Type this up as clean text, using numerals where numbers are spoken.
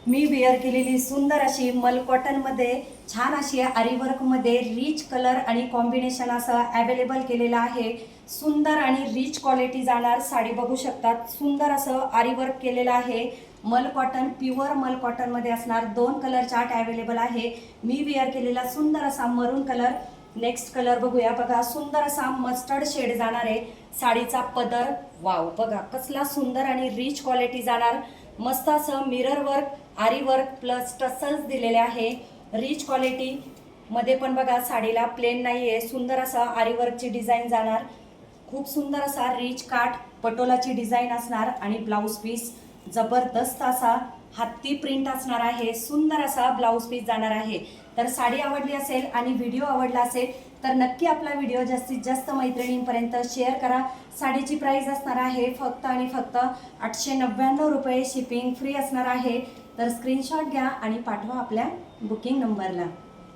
मी wear केलेली सुंदर अशी मल कॉटनमध्ये छान अशी आरीवर्कमध्ये रिच कलर आणि कॉम्बिनेशन असं अवेलेबल केलेलं आहे। सुंदर आणि रिच क्वालिटी जाणार साडी बघू शकतात। सुंदर असं आरीवर्क केलेलं आहे। मल कॉटन प्युअर मल कॉटनमध्ये असणार। 2 कलर चार्ट अवेलेबल आहे। मी वेअर केलेला सुंदर असा मरून कलर। नेक्स्ट कलर बघूया। बघा सुंदर असा मस्टर्ड शेड जाणार आहे। साडीचा पदर वाव बघा कसला सुंदर आणि रिच क्वालिटी जाणार। मस्त असं मिरर वर्क आरी वर्क प्लस टसल्स दिलेले आहे। रिच क्वालिटी मध्ये पण बघा साडीला प्लेन नाहीये। सुंदर असा आरी वर्कची डिझाइन जाणार। खूप सुंदर असा रिच काठ पटोलाची डिझाइन असणार आणि ब्लाउज पीस जबरदस्त असा हत्ती प्रिंट असणार आहे। सुंदर असा ब्लाउज पीस जाणार आहे। तर साडी आवडली असेल आणि व्हिडिओ आवडला असेल तर नक्की आपला व्हिडिओ जास्तीत जास्त मैत्रिणींपर्यंत शेअर करा। साडीची प्राइस असणार आहे फक्त आणि फक्त 899 रुपये। शिपिंग फ्री असणार आहे। तर स्क्रीनशॉट घ्या आणि पाठवा आपल्या बुकिंग नंबरला।